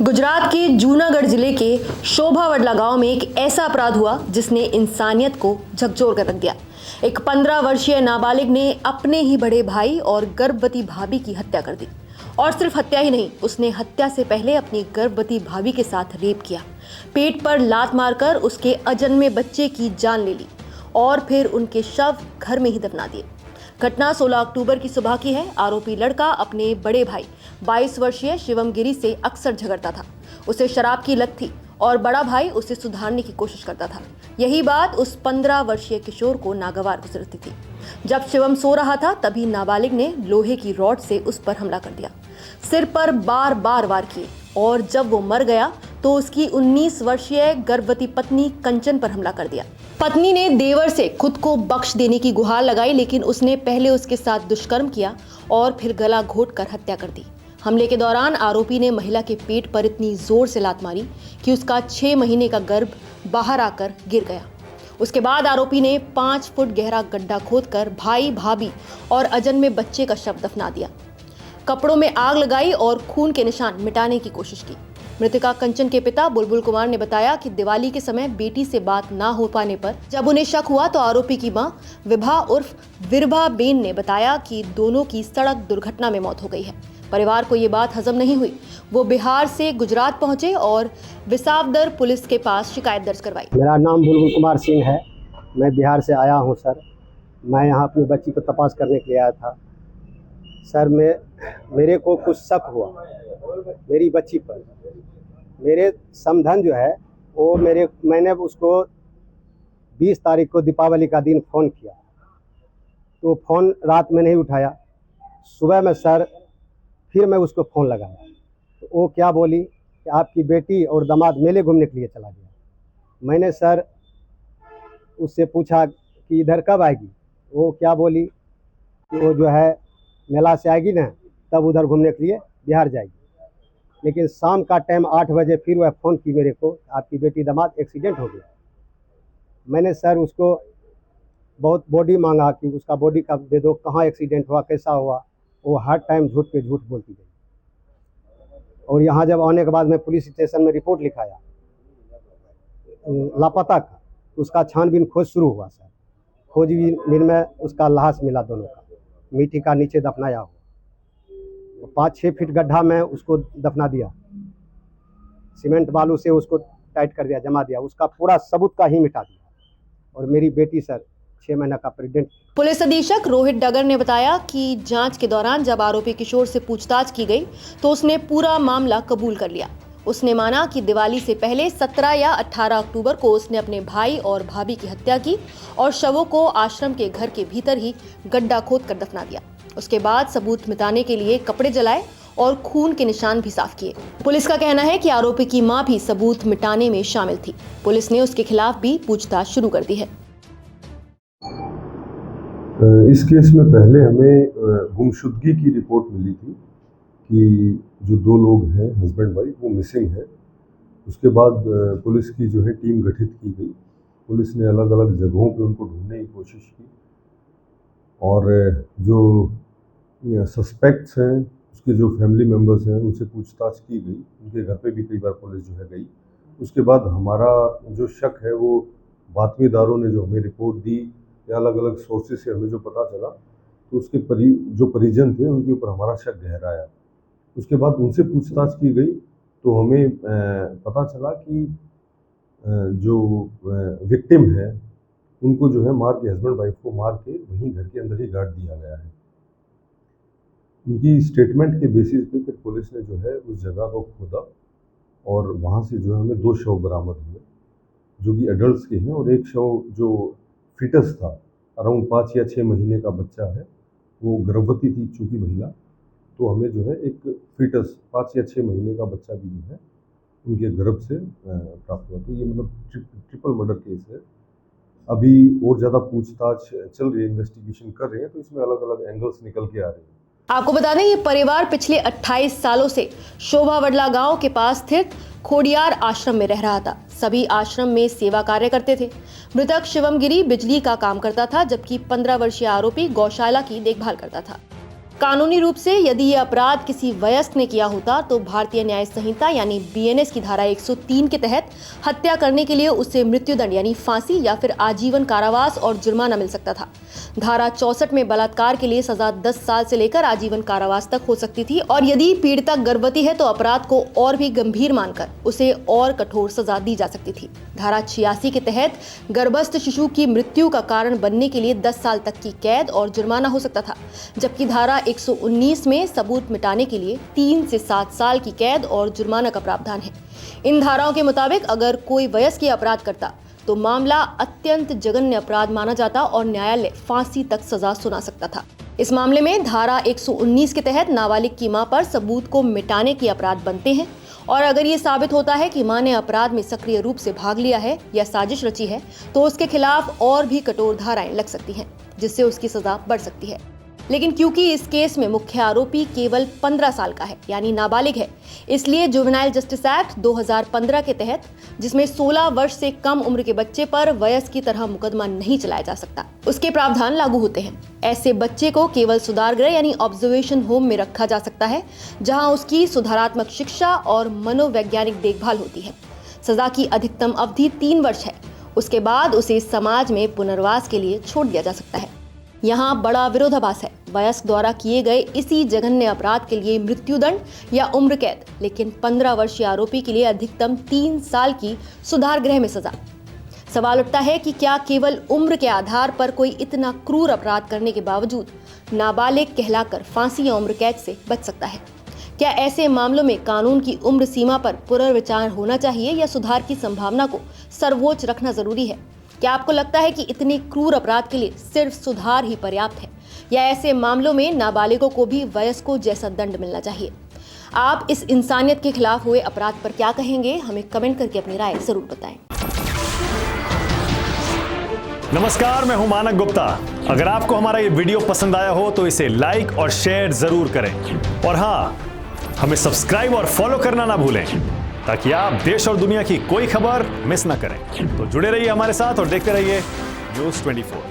गुजरात के जूनागढ़ जिले के शोभावडला गांव में एक ऐसा अपराध हुआ जिसने इंसानियत को झकझोर कर रख दिया। एक 15 वर्षीय नाबालिग ने अपने ही बड़े भाई और गर्भवती भाभी की हत्या कर दी। और सिर्फ हत्या ही नहीं, उसने हत्या से पहले अपनी गर्भवती भाभी के साथ रेप किया, पेट पर लात मारकर उसके अजन्मे बच्चे की जान ले ली और फिर उनके शव घर में ही दफना दिए। घटना 16 अक्टूबर की सुबह की है। आरोपी लड़का अपने बड़े भाई 22 वर्षीय शिवम गिरी से अक्सर झगड़ता था। उसे शराब की लत थी और बड़ा भाई उसे सुधारने की कोशिश करता था। यही बात उस 15 वर्षीय किशोर को नागवार गुजरती थी। जब शिवम सो रहा था तभी नाबालिग ने लोहे की रॉड से उस पर हमला कर दिया। सिर पर बार बार वार किए और जब वो मर गया तो उसकी 19 वर्षीय गर्भवती पत्नी कंचन पर हमला कर दिया। पत्नी ने देवर से खुद को बख्श देने की गुहार लगाई, लेकिन उसने पहले उसके साथ दुष्कर्म किया और फिर गला घोंटकर हत्या कर दी। हमले के दौरान आरोपी ने महिला के पेट पर इतनी जोर से लात मारी कि उसका 6 महीने का गर्भ बाहर आकर गिर गया। उसके बाद आरोपी ने 5 फुट गहरा गड्ढा खोदकर भाई, भाभी और अजन्मे बच्चे का शव दफना दिया। कपड़ों में आग लगाई और खून के निशान मिटाने की कोशिश की। मृतका कंचन के पिता बुलबुल कुमार ने बताया कि दिवाली के समय बेटी से बात ना हो पाने पर जब उन्हें शक हुआ तो आरोपी की मां विभा उर्फ विरभा बेन ने बताया कि दोनों की सड़क दुर्घटना में मौत हो गई है। परिवार को ये बात हजम नहीं हुई। वो बिहार से गुजरात पहुंचे और विसावदर पुलिस के पास शिकायत दर्ज करवाई। मेरा नाम बुलबुल कुमार सिंह है। मैं बिहार से आया हूं सर। मैं यहाँ अपनी बच्ची को तपास करने के लिए आया था। सर मेरे को कुछ शक हुआ मेरी बच्ची पर। मेरे समधन जो है वो मैंने उसको 20 तारीख को दीपावली का दिन फ़ोन किया तो फ़ोन रात में नहीं उठाया। सुबह में सर फिर मैं उसको फ़ोन लगाया तो वो क्या बोली कि आपकी बेटी और दामाद मेले घूमने के लिए चला गया। मैंने सर उससे पूछा कि इधर कब आएगी। वो क्या बोली कि वो जो है मेला से आएगी ना तब उधर घूमने के लिए बिहार जाएगी। लेकिन शाम का टाइम 8 बजे फिर वह फ़ोन की मेरे को, आपकी बेटी दामाद एक्सीडेंट हो गया। मैंने सर उसको बहुत बॉडी मांगा कि उसका बॉडी का दे दो, कहाँ एक्सीडेंट हुआ, कैसा हुआ। वो हर टाइम झूठ पे झूठ बोलती गई। और यहाँ जब आने के बाद मैं पुलिस स्टेशन में रिपोर्ट लिखाया लापता का, उसका छानबीन खोज शुरू हुआ सर। खोजबीन में उसका लाश मिला, दोनों का मिट्टी का नीचे दफनाया हुआ। 5-6 फीट गड्ढा में उसको दफना दिया, सीमेंट बालू से उसको टाइट कर दिया, जमा दिया, उसका पूरा सबूत का ही मिटा दिया। और मेरी बेटी सर 6 महीना का प्रेग्नेंट। पुलिस अधीक्षक रोहित डगर ने बताया कि जांच के दौरान जब आरोपी किशोर से पूछताछ की गई तो उसने पूरा मामला कबूल कर लिया। उसने माना कि दिवाली से पहले 17 या 18 अक्टूबर को उसने अपने भाई और भाभी की हत्या की और शवों को आश्रम के घर के भीतर ही गड्ढा खोदकर दफना दिया। उसके बाद सबूत मिटाने के लिए कपड़े जलाए और खून के निशान भी साफ किए। पुलिस का कहना है कि आरोपी की मां भी सबूत मिटाने में शामिल थी। पुलिस ने उसके खिलाफ भी पूछताछ शुरू कर दी है। इस केस में पहले हमें गुमशुदगी की रिपोर्ट मिली थी कि जो 2 लोग हैं हस्बैंड वाइफ वो मिसिंग है। उसके बाद पुलिस की जो है टीम गठित की गई। पुलिस ने अलग अलग जगहों पे उनको ढूंढने की कोशिश की और जो सस्पेक्ट्स हैं उसके जो फैमिली मेम्बर्स हैं उनसे पूछताछ की गई। उनके घर पे भी कई बार पुलिस जो है गई। उसके बाद हमारा जो शक है वो बातमीदारों ने जो हमें रिपोर्ट दी या अलग अलग सोर्सेज से हमें जो पता चला तो उसके जो परिजन थे उनके ऊपर हमारा शक गहराया। उसके बाद उनसे पूछताछ की गई तो हमें पता चला कि जो विक्टिम है उनको जो है मार के, हस्बैंड वाइफ को मार के वहीं घर के अंदर ही गाड़ दिया गया है। उनकी स्टेटमेंट के बेसिस पे फिर पुलिस ने जो है उस जगह को खोदा और वहाँ से जो है हमें 2 शव बरामद हुए जो कि एडल्ट्स के हैं और एक शव जो फिटस था, अराउंड 5 या 6 महीने का बच्चा है, वो गर्भवती थी चूँकि महिला, तो हमें जो है एक फिटस 5 या 6 महीने का बच्चा भी जो है उनके गर्भ से प्राप्त हुआ। तो ये मतलब ट्रिपल मर्डर केस है। अभी और ज़्यादा पूछताछ चल रही है, इन्वेस्टिगेशन कर रहे हैं, तो इसमें अलग अलग एंगल्स निकल के आ रहे हैं। आपको बता दें ये परिवार पिछले 28 सालों से शोभावडला गांव के पास स्थित खोडियार आश्रम में रह रहा था। सभी आश्रम में सेवा कार्य करते थे। मृतक शिवम गिरी बिजली का काम करता था, जबकि 15 वर्षीय आरोपी गौशाला की देखभाल करता था। कानूनी रूप से यदि ये अपराध किसी वयस्क ने किया होता तो भारतीय न्याय संहिता यानी बीएनएस की धारा 103 के तहत हत्या करने के लिए उसे मृत्युदंड यानी फांसी या फिर आजीवन कारावास और जुर्माना मिल सकता था। धारा 64 में बलात्कार के लिए सजा 10 साल से लेकर आजीवन कारावास तक हो सकती थी और यदि पीड़िता गर्भवती है तो अपराध को और भी गंभीर मानकर उसे और कठोर सजा दी जा सकती थी। धारा 86 के तहत गर्भस्थ शिशु की मृत्यु का कारण बनने के लिए 10 साल तक की कैद और जुर्माना हो सकता था, जबकि धारा 119 में सबूत मिटाने के लिए 3 से 7 साल की कैद और जुर्माना का प्रावधान है। इन धाराओं के मुताबिक अगर कोई वयस्क ये अपराध करता तो मामला अत्यंत जघन्य अपराध माना जाता और न्यायालय फांसी तक सजा सुना सकता था। इस मामले में धारा 119 के तहत नाबालिग की मां पर सबूत को मिटाने के अपराध बनते हैं और अगर ये साबित होता है कि मां ने अपराध में सक्रिय रूप से भाग लिया है या साजिश रची है तो उसके खिलाफ और भी कठोर धाराएं लग सकती हैं, जिससे उसकी सजा बढ़ सकती है। लेकिन क्योंकि इस केस में मुख्य आरोपी केवल 15 साल का है यानी नाबालिग है, इसलिए जुवेनाइल जस्टिस एक्ट 2015 के तहत जिसमें 16 वर्ष से कम उम्र के बच्चे पर वयस्क की तरह मुकदमा नहीं चलाया जा सकता, उसके प्रावधान लागू होते हैं। ऐसे बच्चे को केवल सुधार गृह यानी ऑब्जर्वेशन होम में रखा जा सकता है, जहां उसकी सुधारात्मक शिक्षा और मनोवैज्ञानिक देखभाल होती है। सजा की अधिकतम अवधि 3 वर्ष है। उसके बाद उसे समाज में पुनर्वास के लिए छोड़ दिया जा सकता है। यहाँ बड़ा विरोधाभास है। वयस्क द्वारा किए गए इसी जघन्य अपराध के लिए मृत्युदंड या उम्र कैद, लेकिन 15 वर्षीय आरोपी के लिए अधिकतम 3 साल की सुधार गृह में सजा। सवाल उठता है कि क्या केवल उम्र के आधार पर कोई इतना क्रूर अपराध करने के बावजूद नाबालिग कहलाकर फांसी या उम्र कैद से बच सकता है? क्या ऐसे मामलों में कानून की उम्र सीमा पर पुनर्विचार होना चाहिए या सुधार की संभावना को सर्वोच्च रखना जरूरी है? क्या आपको लगता है कि इतने क्रूर अपराध के लिए सिर्फ सुधार ही पर्याप्त है या ऐसे मामलों में नाबालिगों को भी वयस्कों जैसा दंड मिलना चाहिए? आप इस इंसानियत के खिलाफ हुए अपराध पर क्या कहेंगे? हमें कमेंट करके अपनी राय जरूर बताएं। नमस्कार, मैं हूं मानक गुप्ता। अगर आपको हमारा ये वीडियो पसंद आया हो तो इसे लाइक और शेयर जरूर करें और हाँ, हमें सब्सक्राइब और फॉलो करना ना भूलें ताकि आप देश और दुनिया की कोई खबर मिस ना करें। तो जुड़े रहिए हमारे साथ और देखते रहिए न्यूज़ 24।